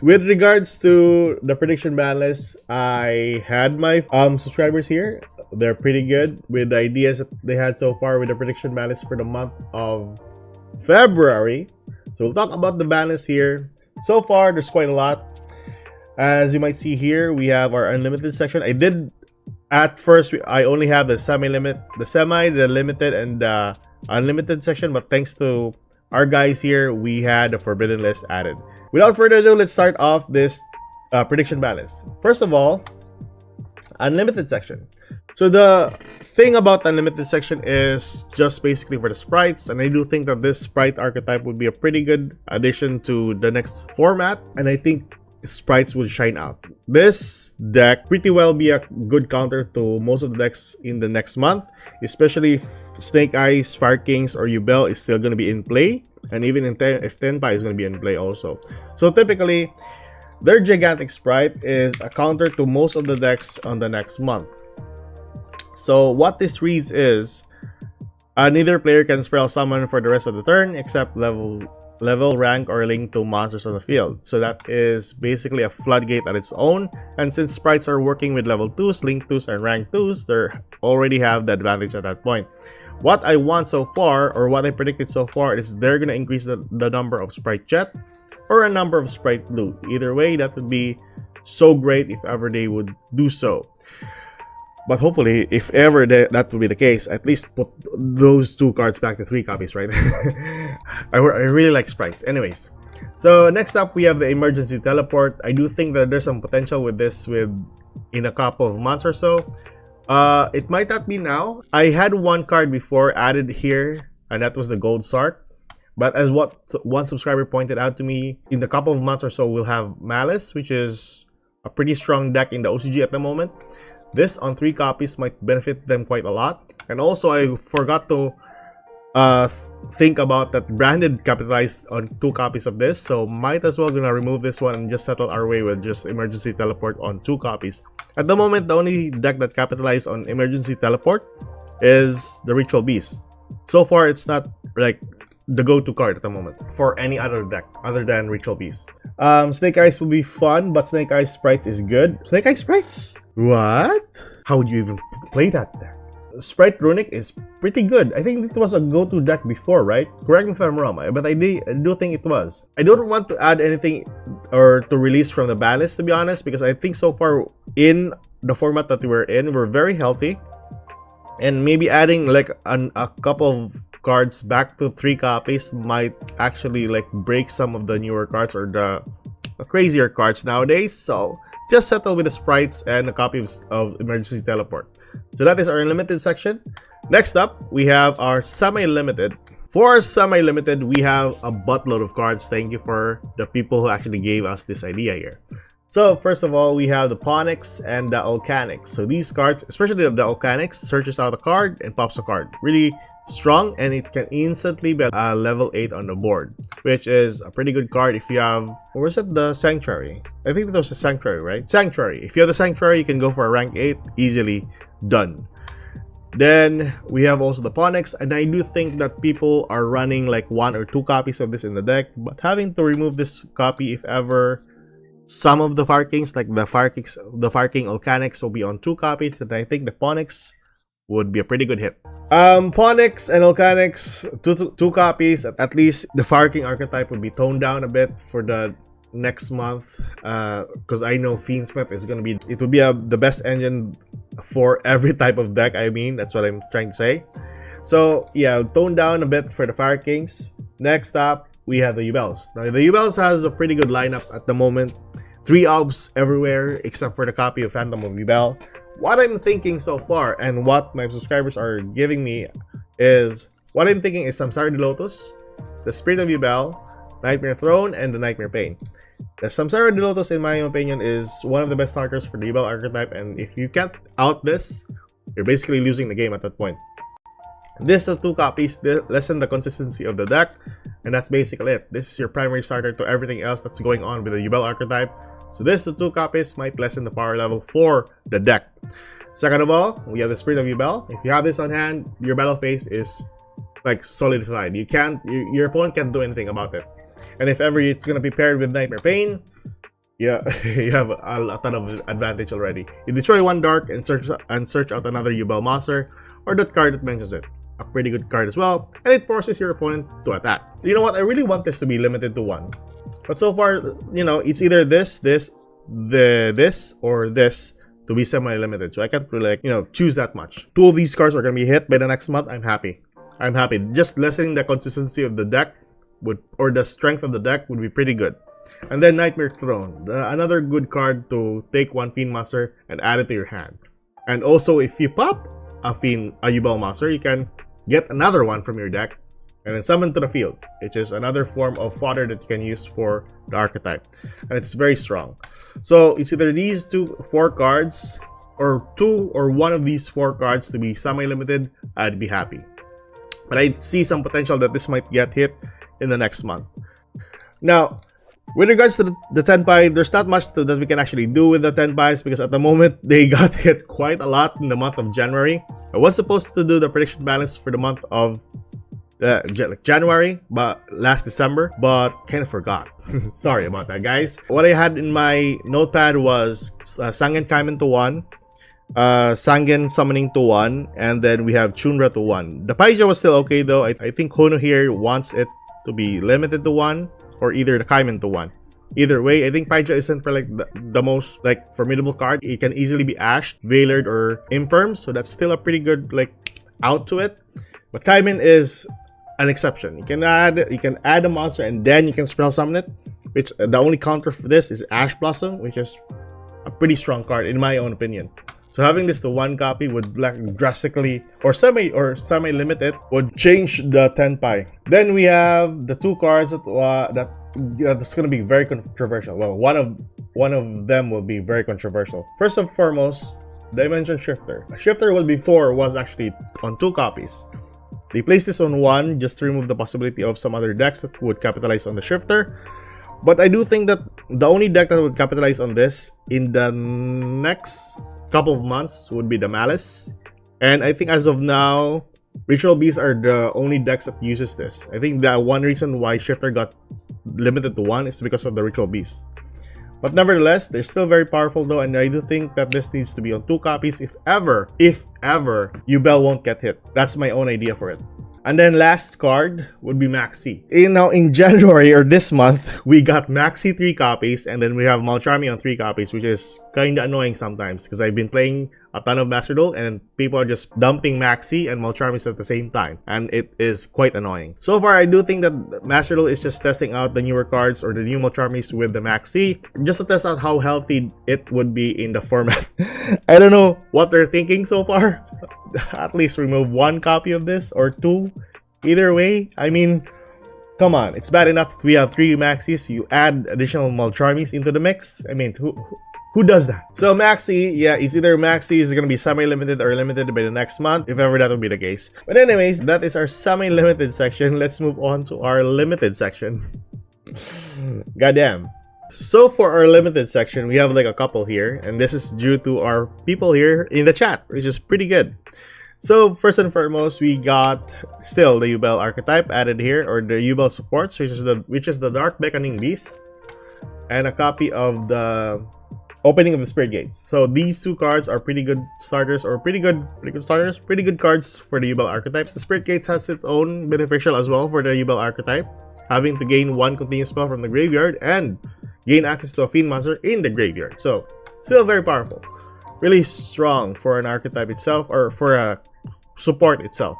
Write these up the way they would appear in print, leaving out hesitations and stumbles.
With regards to the prediction ban list, I had my subscribers here. They're pretty good with the ideas that they had so far with the prediction ban list for the month of February. So we'll talk about the ban list here. So far, there's quite a lot. As you might see here, we have our unlimited section. At first, I only have the semi-limit, the limited, and the unlimited section. But thanks to our guys here, we had the forbidden list added. Without further ado, let's start off this prediction ban list. First of all, unlimited section. So the thing about the unlimited section is just basically for the sprites, and I do think that this sprite archetype would be a pretty good addition to the next format, and I think sprites would shine out. This deck pretty well be a good counter to most of the decks in the next month, especially if Snake Eyes, Fire Kings, or Yubel is still going to be in play, and even if Tenpai is going to be in play also. So typically, their gigantic sprite is a counter to most of the decks on the next month. So what this reads is, neither player can spell summon for the rest of the turn except level, rank, or link to monsters on the field. So that is basically a floodgate at its own. And since sprites are working with level 2s, link 2s, and rank 2s, they already have the advantage at that point. What I want so far, or what I predicted so far, is they're going to increase the number of sprite jet or a number of sprite blue. Either way, that would be so great if ever they would do so. But hopefully, if ever that would be the case, at least put those 2 cards back to 3 copies, right? I really like sprites. Anyways, so next up, we have the emergency teleport. I do think that there's some potential with this in a couple of months or so. It might not be now. I had one card before added here, and that was the Gold Sark. But as what one subscriber pointed out to me, in a couple of months or so, we'll have Malice, which is a pretty strong deck in the OCG at the moment. This on 3 copies might benefit them quite a lot. And also, I forgot to think about that Branded capitalized on 2 copies of this, so might as well gonna remove this one and just settle our way with just emergency teleport on 2 copies. At the moment, the only deck that capitalized on emergency teleport is the Ritual Beast. So far, it's not like the go-to card at the moment for any other deck other than Ritual Beast. Snake Eyes will be fun, but Snake Eyes Sprites is good. Snake Eyes Sprites? What? How would you even play that deck? Sprite Runic is pretty good. I think it was a go-to deck before, right? Correct me if I'm wrong, but I do think it was. I don't want to add anything or to release from the ban list, to be honest, because I think so far in the format that we're in, we're very healthy. And maybe adding like a couple of cards back to 3 copies might actually like break some of the newer cards or the crazier cards nowadays. So just settle with the sprites and a copy of emergency teleport. So that is our unlimited section. Next up, we have our semi-limited. For our semi-limited, we have a buttload of cards. Thank you for the people who actually gave us this idea here. So first of all, we have the Ponyx and the Volcanics. So these cards, especially the Volcanics, searches out a card and pops a card. Really strong, and it can instantly be a level 8 on the board, which is a pretty good card if you have, or was it the Sanctuary? I think that was a Sanctuary, right? Sanctuary. If you have the Sanctuary, you can go for a rank 8, easily done. Then we have also the Ponyx, and I do think that people are running like 1 or 2 copies of this in the deck, but having to remove this copy if ever some of the Fire Kings, like the Fire King Volcanics, will be on 2 copies, and I think the Ponyx would be a pretty good hit. Ponyx and Volcanics, 2 copies. At least the Fire King archetype would be toned down a bit for the next month, because I know Fiendsmith is gonna be, it would be the best engine for every type of deck. I mean, that's what I'm trying to say. So yeah, tone down a bit for the Fire Kings. Next up, we have the Yubels. Now the Yubels has a pretty good lineup at the moment. 3 Obs everywhere except for the copy of Phantom of Yubel. What I'm thinking so far, and what my subscribers are giving me, is what I'm thinking is Samsara de Lotus, the Spirit of Yubel, Nightmare Throne, and the Nightmare Pain. The Samsara de Lotus, in my opinion, is one of the best starters for the Yubel archetype, and if you can't out this, you're basically losing the game at that point. This is 2 copies, lessen the consistency of the deck, and that's basically it. This is your primary starter to everything else that's going on with the Yubel archetype. So this 2 copies might lessen the power level for the deck. Second of all, we have the Spirit of Yubel. If you have this on hand, your battle phase is like solidified. Your opponent can't do anything about it. And if ever it's gonna be paired with Nightmare Pain, Yeah, you have a ton of advantage already. You destroy one dark and search out another Yubel monster, or that card that mentions it. A pretty good card as well, and it forces your opponent to attack. You know what? I really want this to be limited to one, but so far, you know, it's either this, or this to be semi-limited. So I can't really, like, you know, choose that much. Two of these cards are gonna be hit by the next month. I'm happy. I'm happy. Just lessening the consistency of the deck or the strength of the deck would be pretty good. And then Nightmare Throne, another good card to take one Fiend Monster and add it to your hand. And also, if you pop a Yubel monster, you can get another one from your deck and then summon to the field, which is another form of fodder that you can use for the archetype. And it's very strong. So it's either these 4 cards, or 2 or 1 of these 4 cards to be semi-limited. I'd be happy. But I see some potential that this might get hit in the next month. Now, with regards to the Tenpai, there's not much that we can actually do with the Tenpais because at the moment they got hit quite a lot in the month of January. I was supposed to do the prediction balance for the month of January, but last December, but kind of forgot. Sorry about that, guys. What I had in my notepad was Sangen Kaimen to 1, Sangen Summoning to 1, and then we have Chunra to 1. The Paija was still okay though. I think Hono here wants it to be limited to 1, or either the Kaimen to 1. Either way, I think Paija isn't for like the most like formidable card. It can easily be Ashed, Veilered, or Imperm, so that's still a pretty good like out to it. But Kaimen is an exception. You can add a monster and then you can spell summon it, which the only counter for this is Ash Blossom, which is a pretty strong card in my own opinion. So having this to 1 copy would like drastically or semi limit it would change the Tenpai. Then we have the 2 cards that's going to be very controversial. Well, one of them will be very controversial. First and foremost, Dimension Shifter. Shifter will before was actually on 2 copies. They placed this on 1 just to remove the possibility of some other decks that would capitalize on the Shifter. But I do think that the only deck that would capitalize on this in the next couple of months would be the Malice. And I think as of now, Ritual Beasts are the only decks that uses this. I think that one reason why Shifter got limited to 1 is because of the Ritual Beast. But nevertheless, they're still very powerful though, and I do think that this needs to be on 2 copies if ever, Yubel won't get hit. That's my own idea for it. And then last card would be Maxi. Now in January or this month, we got Maxi 3 copies, and then we have Malcharmy on 3 copies, which is kinda annoying sometimes because I've been playing a ton of Master Duel and people are just dumping Maxi and Malcharmies at the same time, and it is quite annoying. So far, I do think that Master Duel is just testing out the newer cards or the new Malcharmies with the Maxi, just to test out how healthy it would be in the format. I don't know what they're thinking so far. At least remove 1 copy of this or 2. Either way, I mean, come on, it's bad enough that we have 3 Maxis. You add additional Malcharmies into the mix. I mean, who does that? So Maxi, yeah, it's either Maxi is gonna be semi-limited or limited by the next month, if ever that would be the case. But anyways, that is our semi-limited section. Let's move on to our limited section. Goddamn. So for our limited section, we have like a couple here, and this is due to our people here in the chat, which is pretty good. So first and foremost, we got still the Yubel archetype added here, or the Yubel supports, which is the Dark Beckoning Beast, and a copy of the Opening of the Spirit Gates. So these 2 cards are pretty good starters, or pretty good cards for the Yubel archetypes. The Spirit Gates has its own beneficial as well for the Yubel archetype, having to gain 1 continuous spell from the graveyard and gain access to a Fiend monster in the graveyard. So still very powerful, really strong for an archetype itself, or for a support itself.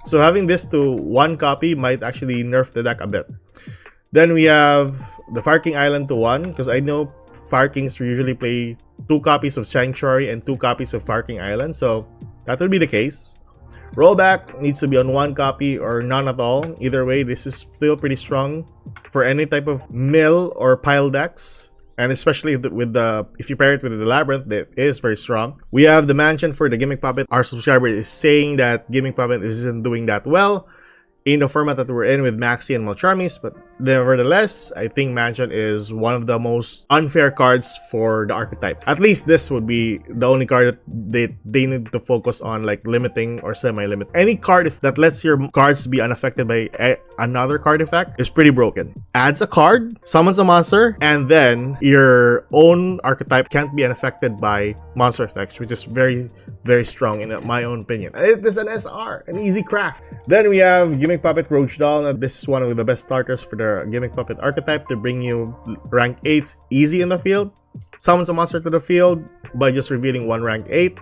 So having this to 1 copy might actually nerf the deck a bit. Then we have the Fire King Island to 1, because I know Fire Kings usually play 2 copies of Sanctuary and 2 copies of Fire King Island, so that would be the case. Rollback needs to be on 1 copy or none at all. Either way, this is still pretty strong for any type of mill or pile decks, and especially if you pair it with the Labyrinth, it is very strong. We have the Mansion for the Gimmick Puppet. Our subscriber is saying that Gimmick Puppet isn't doing that well, in the format that we're in with Maxi and Malcharmis, but nevertheless, I think Mansion is one of the most unfair cards for the archetype. At least this would be the only card that they need to focus on, like limiting or semi-limit. Any card that lets your cards be unaffected by another card effect is pretty broken. Adds a card, summons a monster, and then your own archetype can't be unaffected by monster effects, which is very, very strong in my own opinion. It is an SR, an easy craft. Then we have Gimmick Puppet Roach Doll. Now, this is one of the best starters for the Gimmick Puppet archetype to bring you rank 8s easy in the field. Summons a monster to the field by just revealing one rank 8.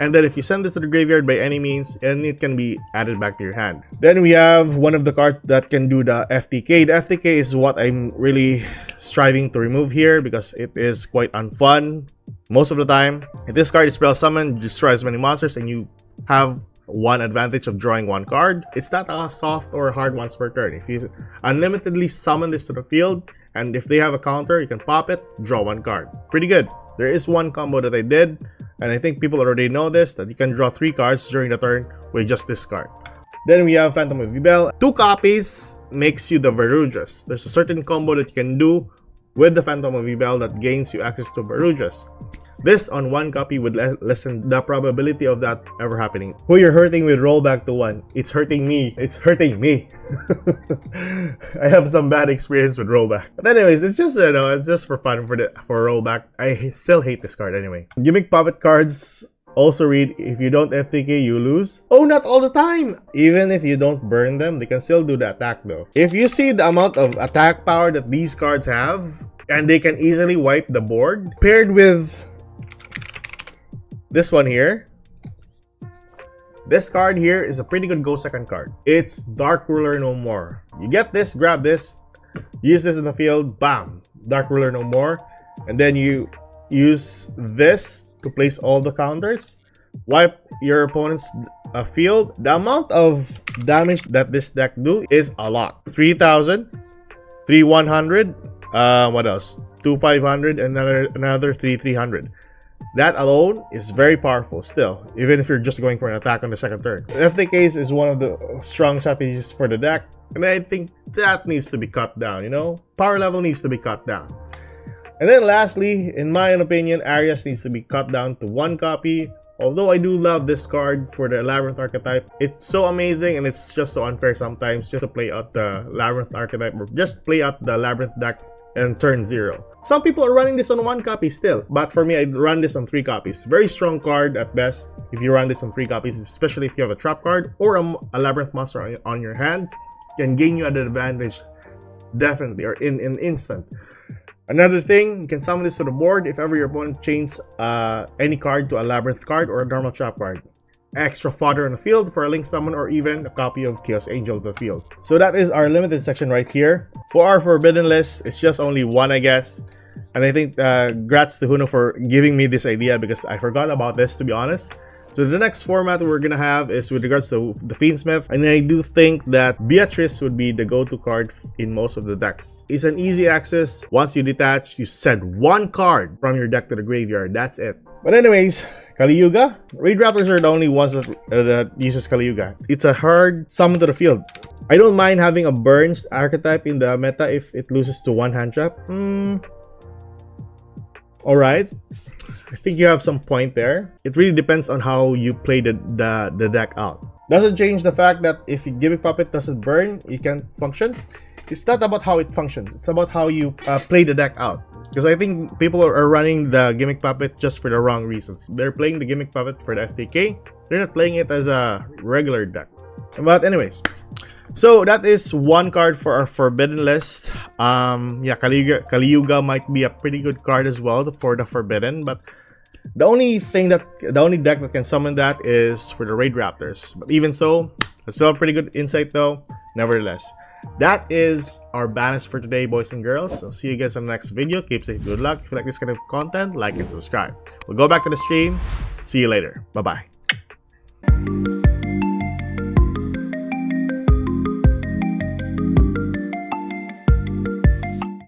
And then if you send it to the graveyard by any means, and it can be added back to your hand. Then we have one of the cards that can do the FTK. The FTK is what I'm really striving to remove here because it is quite unfun most of the time. If this card is spell summoned, destroy as many monsters, and you have one advantage of drawing one card. It's not a soft or hard once per turn. If you unlimitedly summon this to the field, and if they have a counter, you can pop it, draw one card. Pretty good. There is one combo that I did, and I think people already know this, that you can draw 3 cards during the turn with just this card. Then we have Phantom of Yubel. 2 copies makes you the Verujas. There's a certain combo that you can do with the Phantom of Yubel that gains you access to Verujas. This on 1 copy would lessen the probability of that ever happening. Who you're hurting with rollback to 1? It's hurting me. It's hurting me. I have some bad experience with rollback. But anyways, it's just, you know, it's just for fun for rollback. I still hate this card anyway. Gimmick Puppet cards also read, if you don't FTK, you lose. Oh, not all the time! Even if you don't burn them, they can still do the attack though. If you see the amount of attack power that these cards have, and they can easily wipe the board, paired with this one here. This card here is a pretty good go second card. It's Dark Ruler No More. You get this, grab this, use this in the field, bam, Dark Ruler No More. And then you use this to place all the counters, wipe your opponent's field. The amount of damage that this deck do is a lot. 3,000, 3,100, what else? 2,500, and another 3,300. That alone is very powerful still, even if you're just going for an attack on the second turn. FTKs is one of the strong strategies for the deck, and I think that needs to be cut down, you know? Power level needs to be cut down. And then lastly, in my own opinion, Arias needs to be cut down to 1 copy. Although I do love this card for the Labyrinth archetype, it's so amazing and it's just so unfair sometimes just to play out the Labyrinth archetype or just play out the Labyrinth deck and turn 0. Some people are running this on 1 copy still, but for me, I run this on 3 copies. Very strong card at best if you run this on 3 copies, especially if you have a trap card or a Labyrinth monster on your hand, can gain you an advantage definitely or in an instant. Another thing, you can summon this to the board if ever your opponent chains any card to a Labyrinth card or a normal trap card. Extra fodder on the field for a Link Summon or even a copy of Chaos Angel to the field. So that is our limited section right here. For our Forbidden list, it's just only 1, I guess. And I think congrats to Huno for giving me this idea because I forgot about this, to be honest. So the next format we're gonna have is with regards to the Fiendsmith, and I do think that Beatrice would be the go-to card in most of the decks. It's an easy access. Once you detach, you send 1 card from your deck to the graveyard. That's it. But anyways, Kali Yuga. Raid Raptors are the only ones that uses Kali Yuga. It's a hard summon to the field. I don't mind having a Burns archetype in the meta if it loses to 1 hand trap. Alright. I think you have some point there. It really depends on how you play the deck out. Doesn't change the fact that if Gimmick Puppet doesn't burn, it can function. It's not about how it functions. It's about how you play the deck out. Because I think people are running the Gimmick Puppet just for the wrong reasons. They're playing the Gimmick Puppet for the FTK. They're not playing it as a regular deck. But anyways, so that is 1 card for our Forbidden list. Yeah, Kali Yuga might be a pretty good card as well for the Forbidden, but the only deck that can summon that is for the Raid Raptors. But even so, it's still a pretty good insight though, nevertheless. That is our BANLIST for today, boys and girls. I'll see you guys on the next video. Keep safe, good luck. If you like this kind of content, like and subscribe. We'll go back to the stream. See you later. Bye-bye.